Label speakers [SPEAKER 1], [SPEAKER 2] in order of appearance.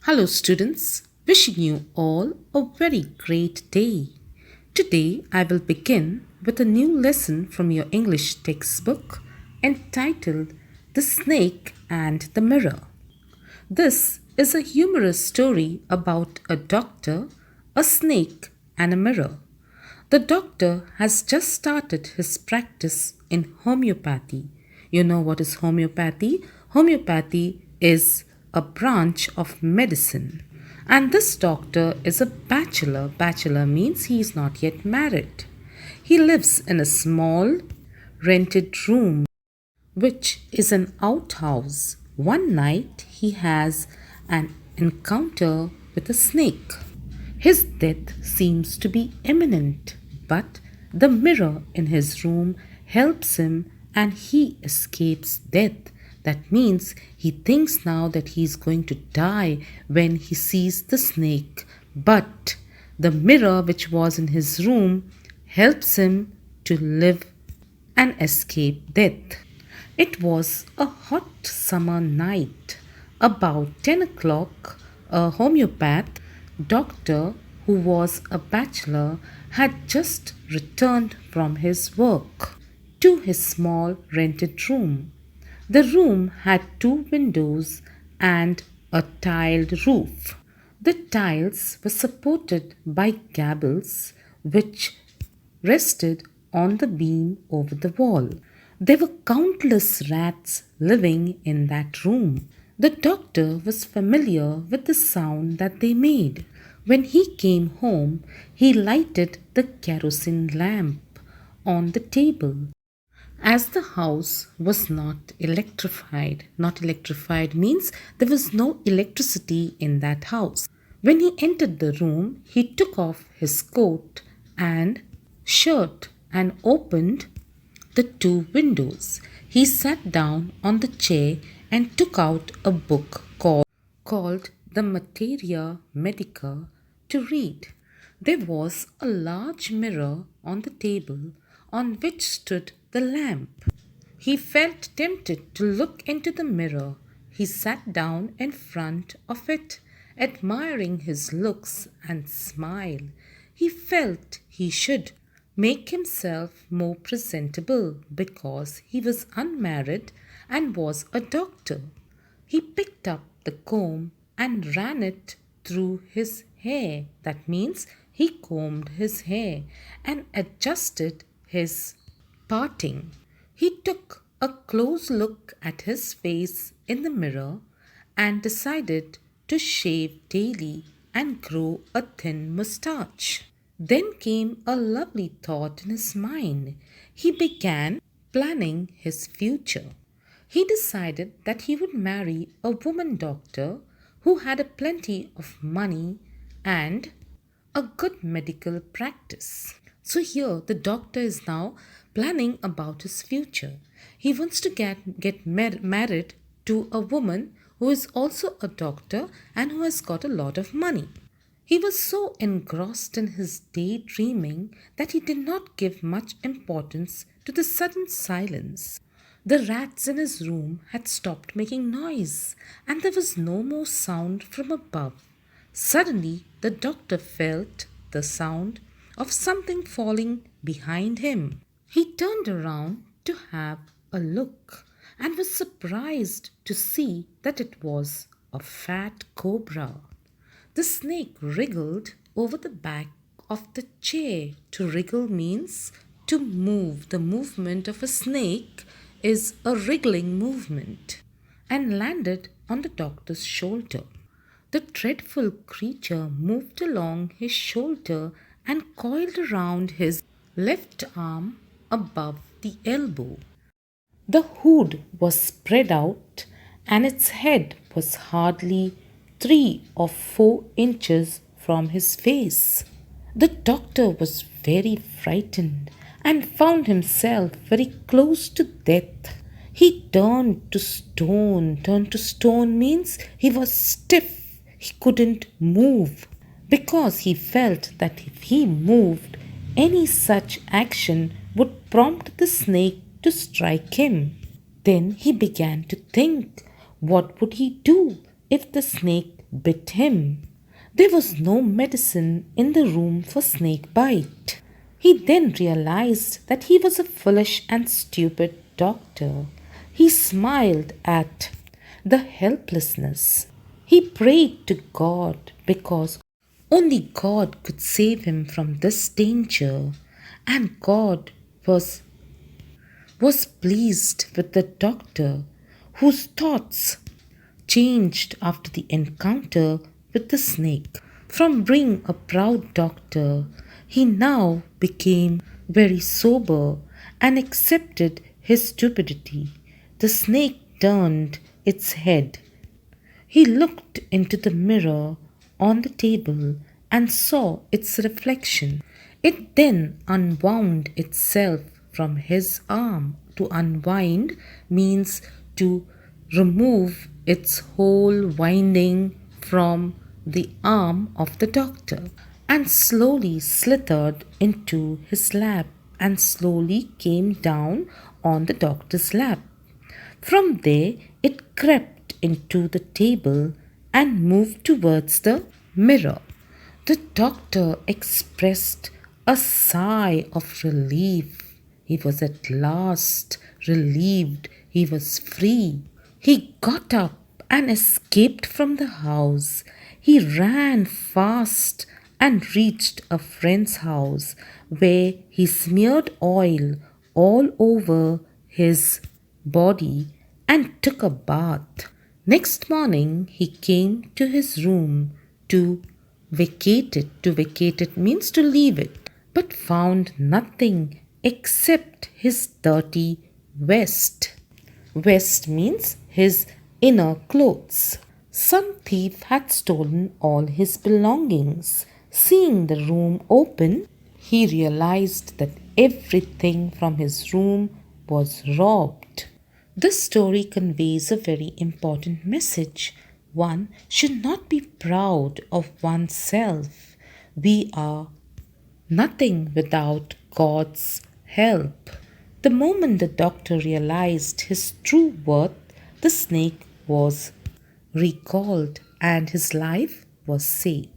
[SPEAKER 1] Hello, students. Wishing you all a very great day. Today, I will begin with a new lesson from your English textbook entitled The Snake and the Mirror. This is a humorous story about a doctor, a snake, and a mirror. The doctor has just started his practice in homeopathy. You know what is homeopathy? Homeopathy is a branch of medicine. And this doctor is a bachelor. Bachelor means he is not yet married. He lives in a small rented room, which is an outhouse. One night he has an encounter with a snake. His death seems to be imminent, but the mirror in his room helps him and he escapes death. That means he thinks now that he is going to die when he sees the snake. But the mirror which was in his room helps him to live and escape death. It was a hot summer night. About 10 o'clock, a homeopath doctor who was a bachelor had just returned from his work to his small rented room. The room had two windows and a tiled roof. The tiles were supported by gables which rested on the beam over the wall. There were countless rats living in that room. The doctor was familiar with the sound that they made. When he came home, he lighted the kerosene lamp on the table. As the house was not electrified means there was no electricity in that house. When he entered the room, he took off his coat and shirt and opened the two windows. He sat down on the chair and took out a book called The Materia Medica to read. There was a large mirror on the table on which stood the lamp. He felt tempted to look into the mirror. He sat down in front of it, admiring his looks and smile. He felt he should make himself more presentable because he was unmarried and was a doctor. He picked up the comb and ran it through his hair. That means he combed his hair and adjusted his parting. He took a close look at his face in the mirror and decided to shave daily and grow a thin mustache. Then came a lovely thought in his mind. He began planning his future. He decided that he would marry a woman doctor who had a plenty of money and a good medical practice. So here the doctor is now planning about his future. He wants to get married to a woman who is also a doctor and who has got a lot of money. He was so engrossed in his daydreaming that he did not give much importance to the sudden silence. The rats in his room had stopped making noise, and there was no more sound from above. Suddenly, the doctor felt the sound of something falling behind him. He turned around to have a look and was surprised to see that it was a fat cobra. The snake wriggled over the back of the chair. To wriggle means to move. The movement of a snake is a wriggling movement and landed on the doctor's shoulder. The dreadful creature moved along his shoulder and coiled around his left arm above the elbow. The hood was spread out and its head was hardly 3 or 4 inches from his face. The doctor was very frightened and found himself very close to death. He turned to stone. Turned to stone means he was stiff. He couldn't move because he felt that if he moved, any such action would prompt the snake to strike him. Then he began to think, what would he do? if the snake bit him. There was no medicine in the room for snake bite. He then realized that he was a foolish and stupid doctor. He smiled at the helplessness. He prayed to God because only God could save him from this danger, and God was pleased with the doctor, whose thoughts changed after the encounter with the snake. From being a proud doctor, he now became very sober and accepted his stupidity. The snake turned its head. He looked into the mirror on the table and saw its reflection. It then unwound itself from his arm. To unwind means to remove its whole winding from the arm of the doctor, and slowly slithered into his lap and slowly came down on the doctor's lap. From there, it crept into the table and moved towards the mirror. The doctor expressed a sigh of relief. He was at last relieved. He was free. He got up and escaped from the house. He ran fast and reached a friend's house where he smeared oil all over his body and took a bath. Next morning, he came to his room to vacate it. To vacate it means to leave it, but found nothing except his dirty vest. Vest means his inner clothes. Some thief had stolen all his belongings. Seeing the room open, he realized that everything from his room was robbed. This story conveys a very important message. One should not be proud of oneself. We are nothing without God's help. The moment the doctor realized his true worth, the snake was recalled and his life was saved.